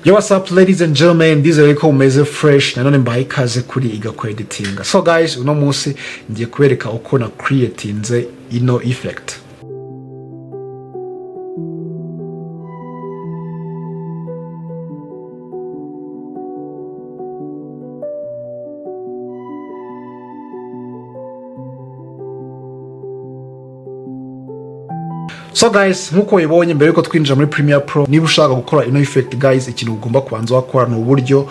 Yo, what's up ladies and gentlemen, this is Eriko umeze fresh nanone mbaye ikaze kuri iga ko editing. So guys, uno munsi ngiye kubereka uko na creatinze ino effect. So guys, nkuko ibonye mbere yuko twinjira muri Premiere Pro, niba ushaka gukora ino effect guys, ikintu ugomba kubanza wakora ni uburyo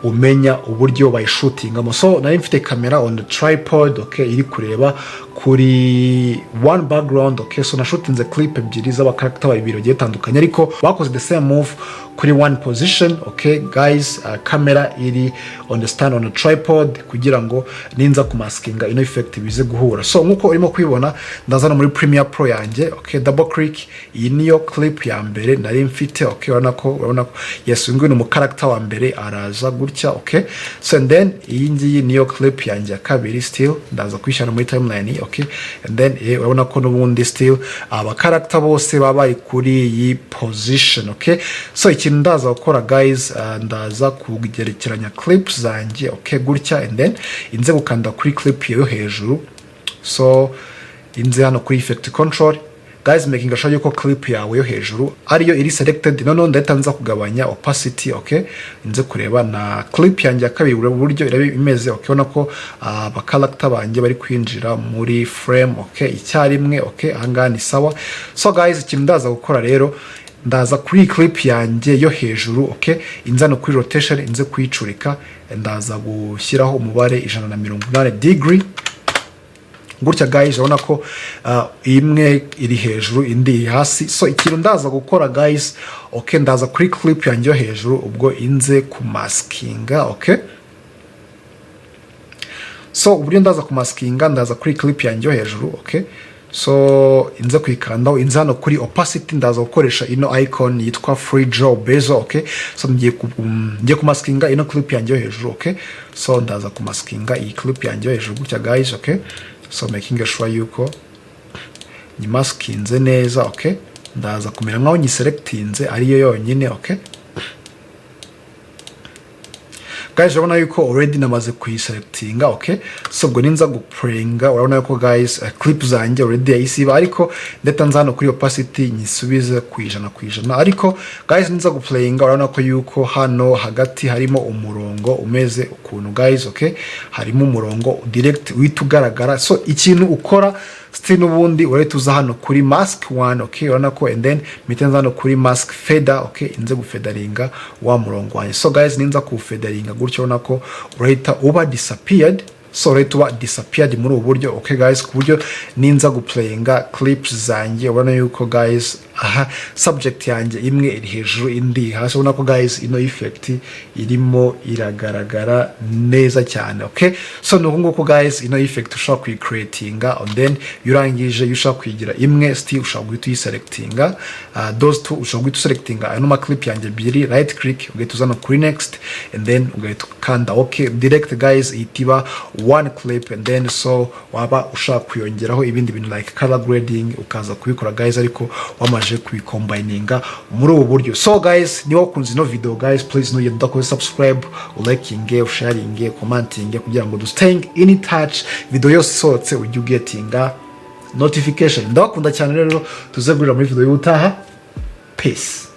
umenya uburyo bayishutingamo. So nari mfite kamera on the tripod, okay, iri kureba kuri one background, okay. So nashutinze clip ebyiri z'abakarakter babiri bagiye tandukanye ariko bakoze the same move kuri one position, okay guys. Kamera iri on the stand on a tripod kugira ngo ninza kumaskinga ino effect bize guhura. So nkuko urimo kwibona ndazana muri Premiere Pro yanjye, okay, double click. Iyi niyo clip ya mbere nari mfite, okay, urabona ko yes, nguyu ni umukarakter wa mbere araza gutya, okay. So and then iyi ngiyi niyo clip yanjye ya kabiri, still ndaza kwishyira muri timeline, okay. And then urabona ko n'ubundi still abakarakter bose babaye kuri iyi position, okay. So ikintu ndaza gukora guys, ndaza kugerekeranya clips zanjye, okay, gutya. And then inze gukanda kuri clip yo hejuru, so inze hano kuri effect control guys, making sure yuko clip yawe yo hejuru ariyo iri selected. Noneho ndahita nza kugabanya opacity, okay. Inze kureba na clip yanjye yakabiri uburyo irabe imeze, okay. Ubona ko abakarakter banjye bari kwinjira muri frame, okay, icyarimwe, okay. Ahangaha ni sawa. So guys, ikintu ndaza gukora rero, ndaza kuri clip yanjye yo hejuru, okay, inza no kuri rotation, inze kuyicurika, ndaza gushyiraho umubare 180 degree gutya guys. Urabona ko imwe iri hejuru indi hasi. So ikintu ndaza gukora guys, okay, ndaza kuri clip yanjye yo hejuru ubwo inze kumaskinga, okay. So uburyo ndaza kumaskinga, ndaza kuri clip yanjye yo hejuru, okay. So inze kuyikandaho, inze hano kuri opacity ndaza gukoresha ino icon yitwa free draw bezel, okay. So ngiye kumaskinga ino clip yanjye yo hejuru, okay. So ndaza kumaskinga iyi clip yanjye yo hejuru gutya guys, okay. So making sure yuko nyimaskinze neza, okay. Ndaza kumera nkaho nyiselectinze ariyo yonyine, okay. Guys, urabona yuko already namaze kuyiselectinga, okay. So ubwo ninza guplayinga, urabona yuko guys clip zanjye already yayisiba, ariko ndeta nza hano kuri opacity nyisubize ku 100%. Ariko guys, ninza guplayinga urabona ko yuko hano hagati harimo umurongo umeze ukuntu guys, okay. Harimo umurongo direct witugaragara. So ikintu ukora still nubundi urete uza hano kuri mask 1, okay. Urabona ko and then mitenza hano kuri mask fader, okay. Inze gufederinga wa murongo wanjye. So guys, ninza kufederinga gutyo urabona ko urahita uba disappeared. So urahita uba disappeared muri ubu buryo, okay guys, ku buryo ninza guplayinga clips zanjye urabona yuko guys subject yanjye imwe iri hejuru indi hasi. Urabona ko guys ino effect irimo iragaragara neza cyane, okay. So nuko nguko guys ino effect ushaka kuyicreatinga, and then yurangije ushaka kuyigira imwe still ushaka guhita uyiselectinga, those two ushaka guhita uselectinga ano ma clip yanjye bibiri, right click ugahita uzana kuri next, and then ugahita kanda okay direct guys, itiba one clip. And then so waba ushaka kuyongeraho ibindi bintu like color grading ukaza kubikora guys, ariko wamaje kubicombininga muri ubu buryo. So guys, niba wakunze ino video guys, please don't subscribe, liking, sharing, commenting kugira ngo staying in touch. Video yose isohotse ujye ugetinga notification. Ndakunda cyane rero, tuzegurira muri video y'utaha. Peace.